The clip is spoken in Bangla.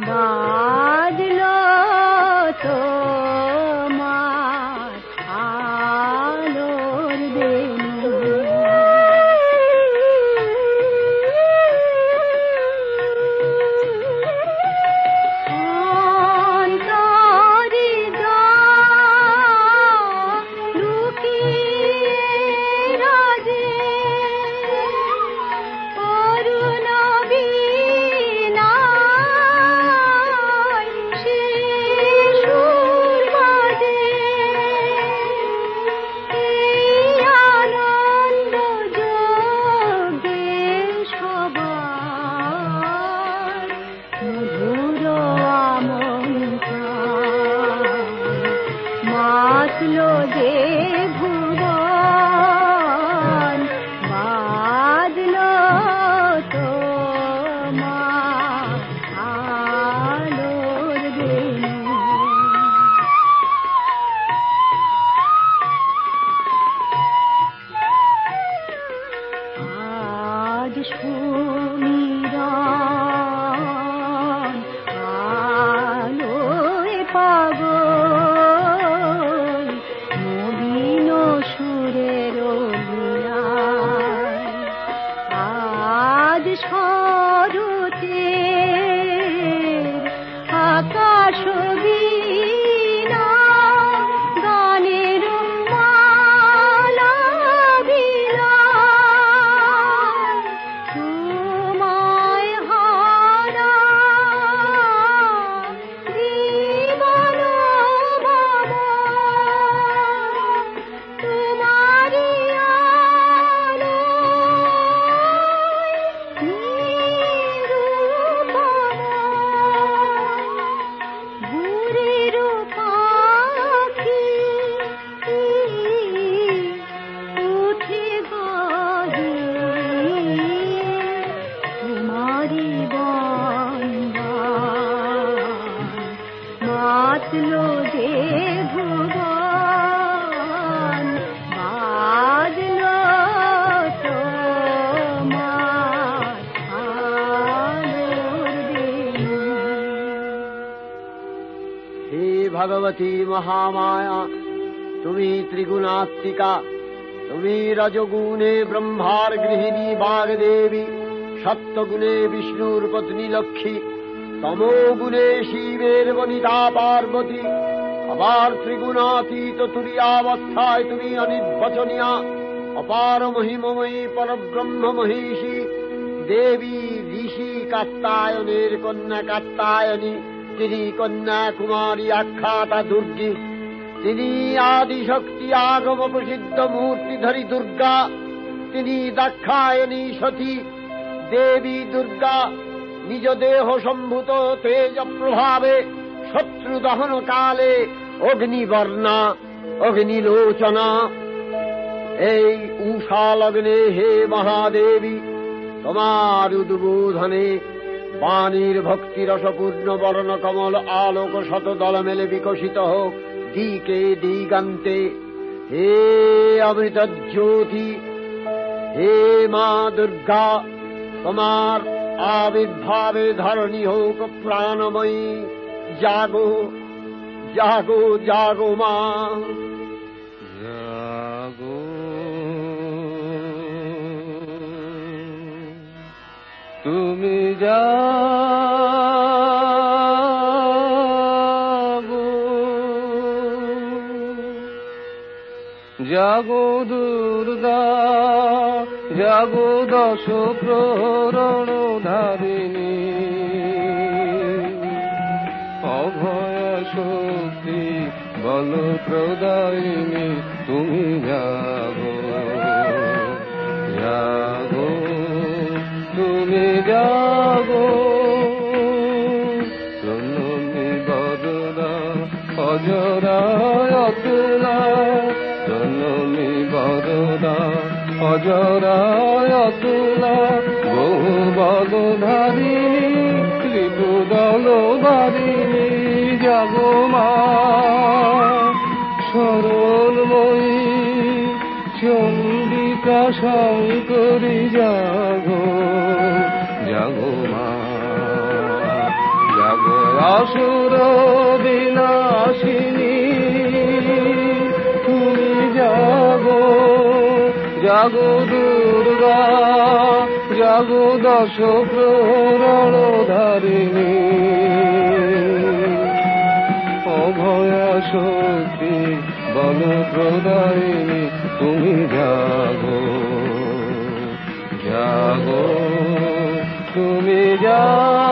বাজলো তোমার আলোর বেনু। মাতলো যে ভুবন বাজলো তোমার আলোর বেনু। আজ সুমিরন আলোয় পাগল নবীন সুরের লীলায়। আজ শরতের আকাশ বীণা গানের মালা বিলায়। তোমায় হারা জীবন বাবা তোমারি আলোয় নিরূপমা। ভোরের পাখি উঠে গাহে তোমারি বন্দন। মাতলো যে ভুবন বাজলো তোমার আলোর বেনু। হে ভগবতী মহামায়া, তুমি ত্রিগুণাত্মিকা। তুমি রজগুণে ব্রহ্মার গৃহিণী বাগদেবী, সত্যগুণে বিষ্ণুর পত্নী লক্ষ্মী, তমোগুণে শিবের বনিতা পার্বতী। আবার ত্রিগুণাতীত তুরীয়াবস্থায় তুমি অনির্বচনীয়া, অপার মহিমময়ী পরব্রহ্ম মহিষী দেবী। ঋষি কাত্যায়নের কন্যা কাত্যায়নী, তিনি কন্যা কুমারী আখ্যাতা দুর্গী। তিনি আদিশক্তি আগম প্রসিদ্ধ মূর্তিধরী দুর্গা। তিনি দাক্ষায়ণী সতী দেবী দুর্গা। নিজ দেহ সম্ভূত তেজ প্রভাবে শত্রু দহন কালে অগ্নিবর্ণা অগ্নিলোচনা। এই উষা লগ্নে হে মহাদেবী, তোমার উদ্বোধনে বাণীর ভক্তিরসপূর্ণ বর্ণ কমল আলোক শত দল মেলে বিকশিত হোক দিকে দিগান্তে। হে অমৃত জ্যোতি, হে মা দুর্গা, তোমার আবির্ভাবে ধরণী হোক প্রাণময়ী। জাগো জাগো জাগো মা, জাগো তুমি জাগো, জাগো দুর্গা, জাগো দশ প্রহরণ ধারিণী। অভয় শক্তি বল প্রদায়িনী, তুমি জাগো জাগো তুমি জাগো। জননী বদনা অজরায় অতুলা, জননী বদনা অজরায় অতুলা। বহু বলধারিণী ত্রিপুদল বারিণী, জাগো মা সরলময়ী চন্ডিকা শঙ্করী। জাগো জাগো মা, জাগো আসুর বিনাশিনী তুমি জাগো জাগো দুর্গা জাগো দশ প্রহরণ ধারিণী অভয়া শক্তি বল প্রদায়িনী তুমি জাগো জাগো তুমি জাগো